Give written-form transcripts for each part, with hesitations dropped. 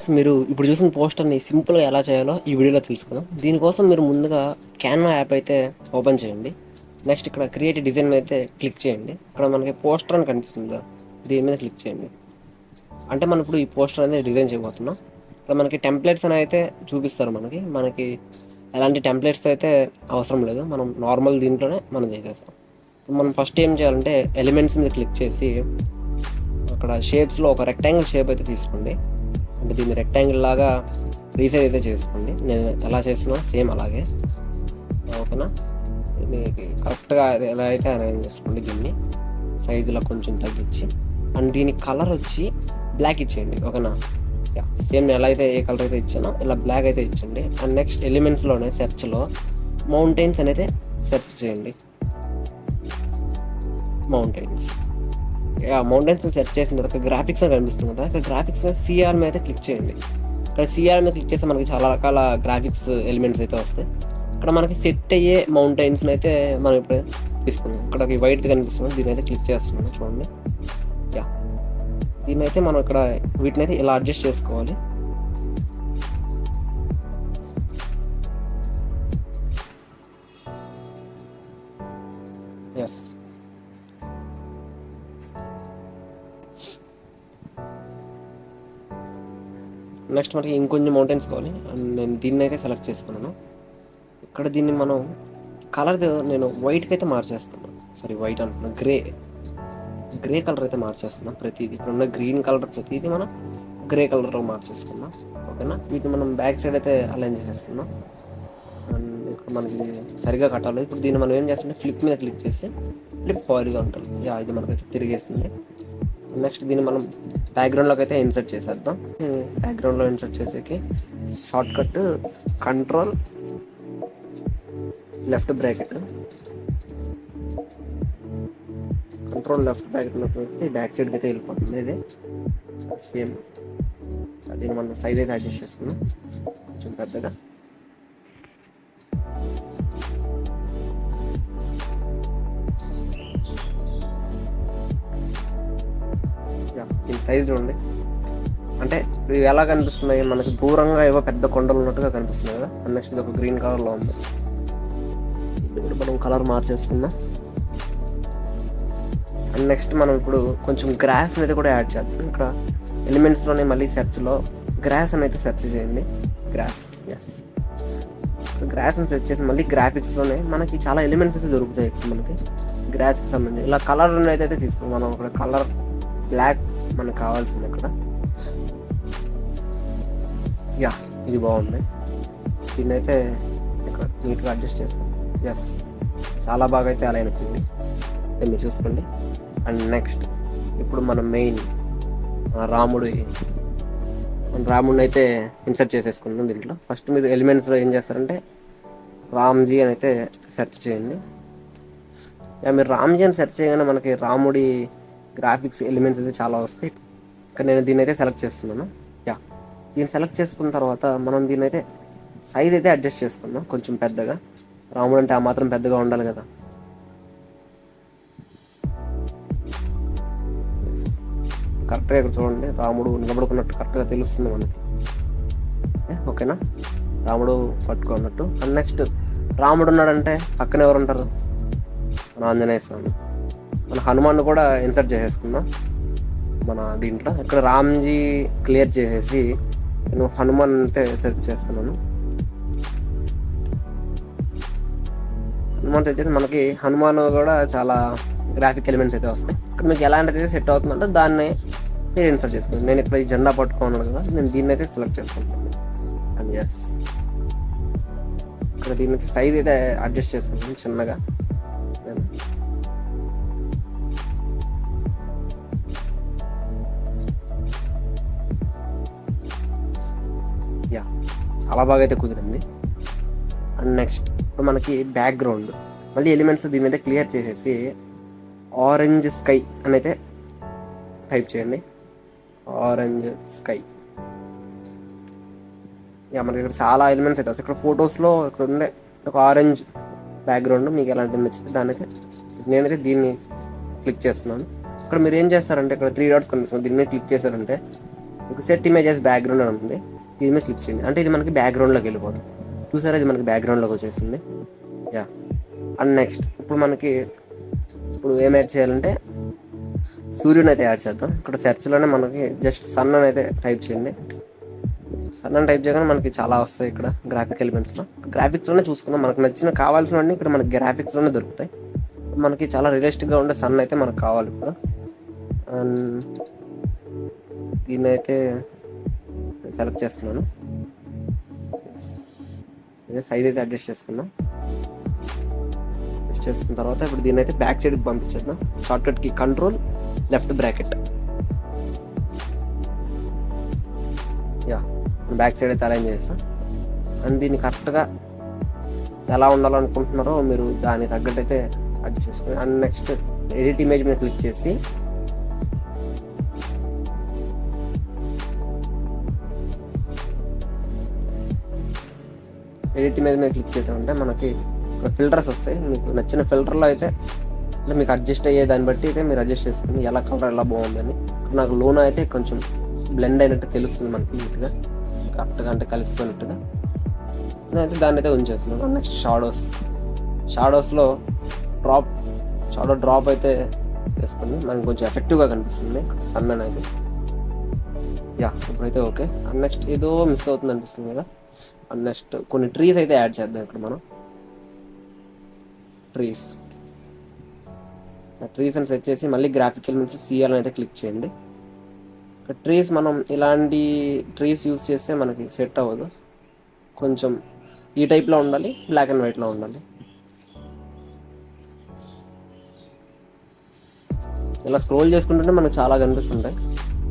Friends, మీరు ఇప్పుడు చూసిన పోస్టర్ని సింపుల్గా ఎలా చేయాలో ఈ వీడియోలో తెలుసుకుందాం. దీనికోసం మీరు ముందుగా క్యాన్వా యాప్ అయితే ఓపెన్ చేయండి. నెక్స్ట్ ఇక్కడ క్రియేట్ డిజైన్ మీద అయితే క్లిక్ చేయండి. ఇక్కడ మనకి పోస్టర్ అని కనిపిస్తుంది కదా, దీని మీద క్లిక్ చేయండి. అంటే మనం ఇప్పుడు ఈ పోస్టర్ అనేది డిజైన్ చేయబోతున్నాం. ఇక్కడ మనకి టెంప్లెట్స్ అని అయితే చూపిస్తారు. మనకి ఎలాంటి టెంప్లెట్స్ అయితే అవసరం లేదు, మనం నార్మల్ దీంట్లోనే మనం చేసేస్తాం. మనం ఫస్ట్ ఏం చేయాలంటే ఎలిమెంట్స్ మీద క్లిక్ చేసి అక్కడ షేప్స్లో ఒక రెక్టాంగిల్ షేప్ అయితే తీసుకోండి. అంటే దీన్ని రెక్టాంగిల్ లాగా రీసైజ్ అయితే చేసుకోండి. నేను ఎలా చేసినా సేమ్ అలాగే, ఓకేనా. దీనికి కరెక్ట్గా ఎలా అయితే అరేంజ్ చేసుకోండి. దీన్ని సైజులో కొంచెం తగ్గించి, అండ్ దీని కలర్ వచ్చి బ్లాక్ ఇచ్చేయండి, ఓకేనా. సేమ్ ఎలా అయితే ఏ కలర్ అయితే ఇచ్చానో ఇలా బ్లాక్ అయితే ఇచ్చండి. అండ్ నెక్స్ట్ ఎలిమెంట్స్లోనే సెర్చ్లో మౌంటైన్స్ అనేది సెర్చ్ చేయండి. మౌంటైన్స్ సెర్చ్ చేసిన తర్వాత గ్రాఫిక్స్ అని కనిపిస్తుంది కదా, ఇక్కడ గ్రాఫిక్స్ సిఆర్ మీద అయితే క్లిక్ చేయండి. ఇక్కడ సిఆర్ మీద క్లిక్ చేస్తే మనకి చాలా రకాల గ్రాఫిక్స్ ఎలిమెంట్స్ అయితే వస్తాయి. ఇక్కడ మనకి సెట్ అయ్యే మౌంటైన్స్ని అయితే మనం ఇప్పుడు తీసుకున్నాం. ఇక్కడ వైట్ కనిపిస్తుంది, దీని అయితే క్లిక్ చేస్తున్నాం చూడండి. దీన్ని అయితే మనం ఇక్కడ వీటిని అయితే ఇలా అడ్జస్ట్ చేసుకోవాలి. ఎస్, నెక్స్ట్ మనకి ఇంకొంచెం మౌంటైన్స్ కావాలి. అండ్ నేను దీన్ని అయితే సెలెక్ట్ చేసుకున్నాను. ఇక్కడ దీన్ని మనం కలర్ నేను వైట్కి అయితే మార్చేస్తున్నాను. వైట్ అంటున్నా, గ్రే కలర్ అయితే మార్చేస్తున్నాం. ప్రతిదీ ఇక్కడ ఉన్న గ్రీన్ కలర్ ప్రతిదీ మనం గ్రే కలర్లో మార్చేసుకున్నాం, ఓకేనా. వీటిని మనం బ్యాక్ సైడ్ అయితే అలైన్ చేసేసుకున్నాం. అండ్ ఇక్కడ మనకి సరిగా కట్టాలి. ఇప్పుడు దీన్ని మనం ఏం చేస్తుంటే ఫ్లిప్ మీద క్లిక్ చేసి ఫ్లిప్ హారిజాంటల్, ఇది మనకైతే తిరిగేసింది. నెక్స్ట్ దీన్ని మనం బ్యాక్గ్రౌండ్లోకి అయితే ఇన్సర్ట్ చేసేద్దాం. బ్యాక్గ్రౌండ్లో ఇన్సర్ట్ చేసేకి short cut control left bracket అయితే బ్యాక్ సైడ్కి అయితే వెళ్ళిపోతుంది. ఇది సేమ్ దీన్ని మనం సైజ్ అయితే అడ్జస్ట్ చేసుకున్నాం కొంచెం పెద్దగా. దీని సైజ్ చూడండి, అంటే ఇవి ఎలా కనిపిస్తున్నాయి మనకి, దూరంగా ఏవో పెద్ద కొండలు ఉన్నట్టుగా కనిపిస్తున్నాయి కదా. నెక్స్ట్ ఇది ఒక గ్రీన్ కలర్లో ఉంది. ఇప్పుడు మనం కలర్ మార్చేసుకుందాం. అండ్ నెక్స్ట్ మనం ఇప్పుడు కొంచెం గ్రాస్ అనేది కూడా యాడ్ చేద్దాం. ఇక్కడ ఎలిమెంట్స్లోనే మళ్ళీ సెర్చ్లో గ్రాస్ అని అయితే సెర్చ్ చేయండి. గ్రాస్ అని సెర్చ్ చేసి మళ్ళీ గ్రాఫిక్స్లోనే మనకి చాలా ఎలిమెంట్స్ అయితే దొరుకుతాయి. మనకి గ్రాస్కి సంబంధించి ఇలా కలర్ అయితే తీసుకుందాం. మనం ఇక్కడ కలర్ బ్లాక్ మనకు కావాల్సింది. ఇక్కడ ఇది బాగుంది. దీన్ని అయితే ఇక్కడ నీట్గా అడ్జస్ట్ చేసుకోండి. చాలా బాగా అయితే అలా అయిపోయింది, మీరు చూసుకోండి. అండ్ నెక్స్ట్ ఇప్పుడు మనం మెయిన్ రాముడిని అయితే ఇన్సర్ట్ చేసేసుకుందాం. దీంట్లో ఫస్ట్ మీరు ఎలిమెంట్స్లో ఏం చేస్తారంటే రామ్జీ అని అయితే సెర్చ్ చేయండి. మీరు రామ్జీ అని సెర్చ్ చేయగానే మనకి రాముడి గ్రాఫిక్స్ ఎలిమెంట్స్ అయితే చాలా వస్తాయి. ఇక్కడ నేను దీన్ని అయితే సెలెక్ట్ చేస్తున్నాను. దీన్ని సెలెక్ట్ చేసుకున్న తర్వాత మనం దీన్ని అయితే సైజ్ అయితే అడ్జస్ట్ చేసుకుందాం కొంచెం పెద్దగా. రాముడు అంటే ఆ మాత్రం పెద్దగా ఉండాలి కదా. కరెక్ట్గా ఇక్కడ చూడండి, రాముడు నిలబడుకున్నట్టు కరెక్ట్గా తెలుస్తుంది మనకి, ఓకేనా. రాముడు పట్టుకున్నట్టు. అండ్ నెక్స్ట్ రాముడు ఉన్నాడంటే పక్కన ఎవరు ఉంటారు, మన ఆంజనేయ స్వామి. మన హనుమాన్ కూడా ఇన్సర్ట్ చేసేసుకుందాం మన దీంట్లో. ఇక్కడ రామ్జీ క్లియర్ చేసేసి నేను హనుమాన్ అయితే సెర్చ్ చేస్తున్నాను. హనుమాన్ సెర్చ్ చేసి మనకి హనుమాన్ కూడా చాలా గ్రాఫిక్ ఎలిమెంట్స్ అయితే వస్తాయి. ఇక్కడ మీకు ఎలాంటిది సెట్ అవుతుందంటే దాన్ని మీరు ఇన్సర్ట్ చేసుకుంటాను. నేను ఇక్కడ ఈ జెండా పట్టుకున్నాను కదా, నేను దీన్ని అయితే సెలెక్ట్ చేసుకుంటాను. అండ్ ఇక్కడ దీన్ని సైజ్ అయితే అడ్జస్ట్ చేసుకుంటాను చిన్నగా. చాలా బాగా అయితే కుదిరింది. అండ్ నెక్స్ట్ ఇప్పుడు మనకి బ్యాక్గ్రౌండ్ మళ్ళీ ఎలిమెంట్స్ దీని అయితే క్లియర్ చేసేసి ఆరెంజ్ స్కై అని అయితే టైప్ చేయండి. Orange sky. మనకి ఇక్కడ చాలా ఎలిమెంట్స్ అయితే వస్తాయి. ఇక్కడ ఫొటోస్లో ఇక్కడ ఉండే ఒక ఆరెంజ్ బ్యాక్గ్రౌండ్ మీకు ఎలాంటిది నచ్చితే దాని అయితే నేనైతే దీన్ని క్లిక్ చేస్తున్నాను. ఇక్కడ మీరు ఏం చేస్తారంటే ఇక్కడ 3 డాట్స్ కనిపిస్తుంది, దీన్ని క్లిక్ చేశారంటే మీకు సెట్ ఇమేజెస్ బ్యాక్గ్రౌండ్ అని ఉంది, దీని మీద క్లిక్ చేయండి. అంటే ఇది మనకి బ్యాక్గ్రౌండ్లోకి వెళ్ళిపోతుంది. చూసారా, ఇది మనకి బ్యాక్గ్రౌండ్లోకి వచ్చేసింది. యా. అండ్ నెక్స్ట్ ఇప్పుడు ఏం యాడ్ చేయాలంటే సూర్యుని అయితే యాడ్ చేద్దాం. ఇక్కడ సెర్చ్లోనే మనకి జస్ట్ సన్ అని అయితే టైప్ చేయండి. సన్ అని టైప్ చేయగానే మనకి చాలా వస్తాయి ఇక్కడ గ్రాఫిక్ ఎలిమెంట్స్లో. గ్రాఫిక్స్లోనే చూసుకుందాం, మనకు నచ్చిన కావాల్సినవన్నీ ఇక్కడ మనకి గ్రాఫిక్స్లోనే దొరుకుతాయి. మనకి చాలా రియలిస్టిక్గా ఉండే సన్ అయితే మనకు కావాలి ఇప్పుడు. అండ్ దీన్ని అయితే సెలెక్ట్ చేస్తున్నాను. ఇదే సైజ్ అయితే అడ్జస్ట్ చేసుకుందాం. అడ్జస్ట్ చేసుకున్న తర్వాత ఇప్పుడు దీన్ని అయితే బ్యాక్ సైడ్కి పంపించేద్దాం. షార్ట్కట్కి control left bracket. Yeah, back side అయితే అలైన్ చేస్తాం. అండ్ దీన్ని కరెక్ట్గా ఎలా ఉండాలనుకుంటున్నారో మీరు దానికి తగ్గట్టు అయితే అడ్జస్ట్ చేసుకుని. అండ్ నెక్స్ట్ ఎడిట్ ఇమేజ్ మీద క్లిక్ చేసి ఎడిట్ ఇమేజ్ మీద క్లిక్ చేసామంటే మనకి ఇక్కడ ఫిల్టర్స్ వస్తాయి. మీకు నచ్చిన ఫిల్టర్లో అయితే అంటే మీకు అడ్జస్ట్ అయ్యే దాన్ని బట్టి అయితే మీరు అడ్జస్ట్ చేసుకుని ఎలా కలర్ ఎలా బాగుందని. నాకు లోన్ అయితే కొంచెం బ్లెండ్ అయినట్టు తెలుస్తుంది మనకి నీట్గా, కరెక్ట్గా అంటే కలిసిపోయినట్టుగా. నేనైతే దాన్ని అయితే ఉంచేస్తున్నాను. నెక్స్ట్ షాడోస్లో షాడో డ్రాప్ అయితే వేసుకుని మనకి కొంచెం ఎఫెక్టివ్గా కనిపిస్తుంది సన్ అనేది. యా, ఇప్పుడైతే ఓకే. అండ్ నెక్స్ట్ ఏదో మిస్ అవుతుంది అనిపిస్తుంది కదా. అండ్ నెక్స్ట్ కొన్ని ట్రీస్ అయితే యాడ్ చేద్దాం. ఇక్కడ మనం ట్రీస్ అని సెట్ చేసి మళ్ళీ గ్రాఫిక్ ఎలిమెంట్స్ సిఎల్ అయితే క్లిక్ చేయండి. ఇక్కడ ట్రీస్ మనం ఇలాంటి ట్రీస్ యూస్ చేస్తే మనకి సెట్ అవ్వదు, కొంచెం ఈ టైప్లో ఉండాలి, బ్లాక్ అండ్ వైట్లో ఉండాలి. ఇలా స్క్రోల్ చేసుకుంటుంటే మనకు చాలా కనిపిస్తుంటాయి,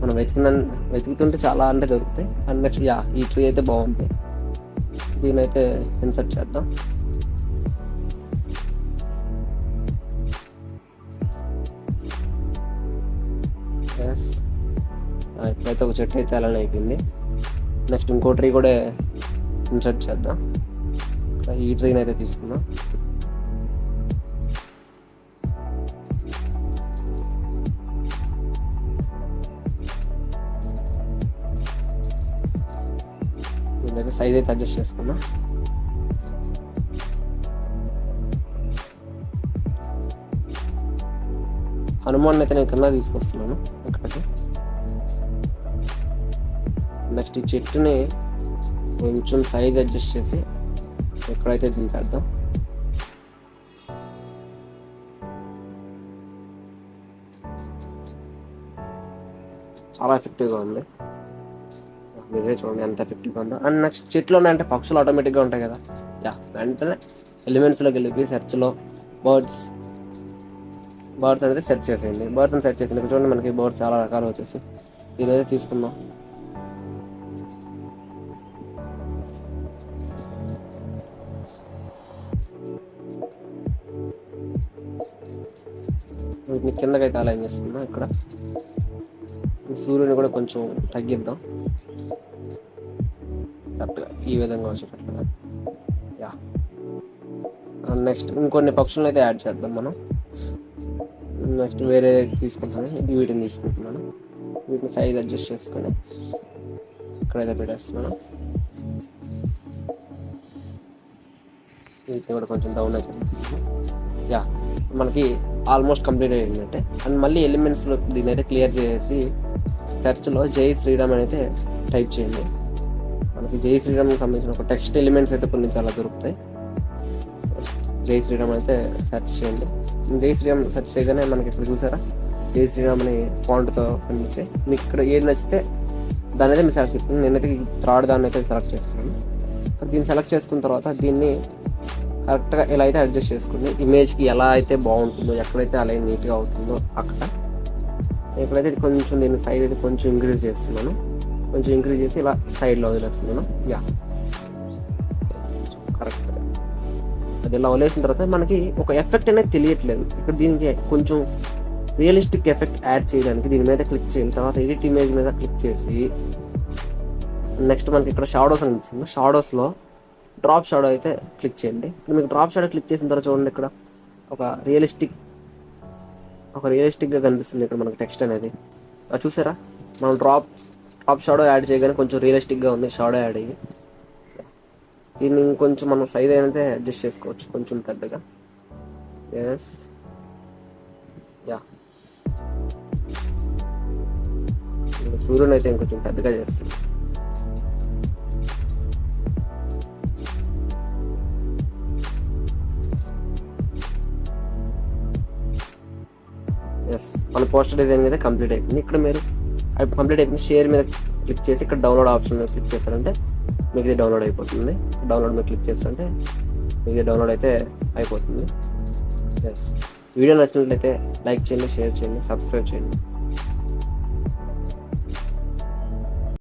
మనం వెతుకుతుంటే చాలా అంటే దొరుకుతాయి. అండ్ నెక్స్ట్ ఈ ట్రీ అయితే బాగుంది, దీని అయితే ఇన్సర్ట్ చేద్దాం. ఇప్పుడైతే ఒక చెట్టు అయితే అలానే అయిపోయింది. నెక్స్ట్ ఇంకో ట్రీ కూడా ఇన్సర్ట్ చేద్దాం. ఈ ట్రీని అయితే తీసుకుందాం. దీని సైజ్ అయితే అడ్జస్ట్ చేసుకుందాం. హనుమాన్ అయితే నేను కింద తీసుకొస్తున్నాను ఇక్కడికి. నెక్స్ట్ ఈ చెట్టుని కొంచెం సైజ్ అడ్జస్ట్ చేసి ఎక్కడైతే దింపేద్దాం. చాలా ఎఫెక్టివ్గా ఉంది, మీరే చూడండి ఎంత ఎఫెక్టివ్గా ఉందో. అండ్ నెక్స్ట్ చెట్లు ఉన్నాయంటే పక్షులు ఆటోమేటిక్గా ఉంటాయి కదా. వెంటనే ఎలిమెంట్స్లోకి వెళ్ళి సెర్చ్లో బర్డ్స్ అనేది సెర్చ్ చేసేయండి. బర్డ్స్ని సెర్చ్ చేసి చూడండి మనకి బర్డ్స్ చాలా రకాలు వచ్చేసి. దీని అయితే తీసుకుందాం. వీటిని కిందకైతే అలైన్ చేస్తున్నాం. ఇక్కడ సూర్యుని కూడా కొంచెం తగ్గిద్దాం, కరెక్ట్గా ఈ విధంగా వచ్చేటట్లుగా. నెక్స్ట్ ఇంకొన్ని పక్షులను అయితే యాడ్ చేద్దాం మనం. నెక్స్ట్ వేరే తీసుకుంటాను, వీటిని తీసుకుంటున్నాను. వీటిని సైజ్ అడ్జస్ట్ చేసుకొని ఇక్కడైతే పెట్టేస్తున్నాను. వీటిని కూడా కొంచెం డౌన్ అయితే చేస్తున్నాను. మనకి ఆల్మోస్ట్ కంప్లీట్ అయ్యిందంటే. అండ్ మళ్ళీ ఎలిమెంట్స్లో దీన్ని అయితే క్లియర్ చేసి సెర్చ్లో జై శ్రీరామ్ అని అయితే టైప్ చేయండి. మనకి జై శ్రీరామ్కి సంబంధించిన ఒక టెక్స్ట్ ఎలిమెంట్స్ అయితే కొన్ని చాలా దొరుకుతాయి. జై శ్రీరామ్ అయితే సెర్చ్ చేయండి. జై శ్రీరామ్ సెర్చ్ చేయగానే మనకి ఇక్కడ చూసారా జై శ్రీరామ్ అని ఫాంట్తో కనిపించాయి. మీకు ఇక్కడ ఏది నచ్చితే దాని అయితే మీరు సెలెక్ట్ చేసుకుని, నేనైతే థర్డ్ దాన్ని అయితే సెలెక్ట్ చేస్తున్నాను. దీన్ని సెలెక్ట్ చేసుకున్న తర్వాత దీన్ని కరెక్ట్గా ఎలా అయితే అడ్జస్ట్ చేసుకుని ఇమేజ్కి ఎలా అయితే బాగుంటుందో, ఎక్కడైతే అలా నీట్గా అవుతుందో అక్కడ ఎక్కడైతే కొంచెం దీన్ని సైజ్ అయితే కొంచెం ఇంక్రీజ్ చేస్తున్నాను. కొంచెం ఇంక్రీజ్ చేసి ఇలా సైడ్లో వదిలేస్తున్నాను. కరెక్ట్గా అది ఇలా వదిలేసిన తర్వాత మనకి ఒక ఎఫెక్ట్ అనేది తెలియట్లేదు. ఇక్కడ దీనికి కొంచెం రియలిస్టిక్ ఎఫెక్ట్ యాడ్ చేయడానికి దీని మీద క్లిక్ చేసిన తర్వాత ఎడిట్ ఇమేజ్ మీద క్లిక్ చేసి నెక్స్ట్ మనకి ఇక్కడ షాడోస్ అనిపిస్తుంది. షాడోస్లో డ్రాప్ షాడో అయితే క్లిక్ చేయండి. ఇప్పుడు మీకు డ్రాప్ షాడో క్లిక్ చేసిన తర్వాత చూడండి ఇక్కడ ఒక రియలిస్టిక్గా కనిపిస్తుంది ఇక్కడ మనకు టెక్స్ట్ అనేది. చూసారా, మనం డ్రాప్ టాప్ షాడో యాడ్ చేయగానే కొంచెం రియలిస్టిక్గా ఉంది షాడో యాడ్ అయ్యి. దీన్ని ఇంకొంచెం మనం సైజ్ అయితే అడ్జస్ట్ చేసుకోవచ్చు కొంచెం పెద్దగా. ఎస్, యా, సూర్యుని అయితే ఇంకొంచెం పెద్దగా చేస్తుంది. ఎస్, మన పోస్టర్ డిజైన్ అయితే కంప్లీట్ అయిపోయింది. ఇక్కడ మీరు కంప్లీట్ అయిపోయింది. షేర్ మీద క్లిక్ చేసి ఇక్కడ డౌన్లోడ్ ఆప్షన్ మీద క్లిక్ చేస్తారంటే మీకు ఇది డౌన్లోడ్ అయిపోతుంది. డౌన్లోడ్ మీద క్లిక్ చేస్తారంటే మీకు ఇది డౌన్లోడ్ అయితే అయిపోతుంది. ఎస్, వీడియో నచ్చినట్లయితే లైక్ చేయండి, షేర్ చేయండి, సబ్స్క్రైబ్ చేయండి.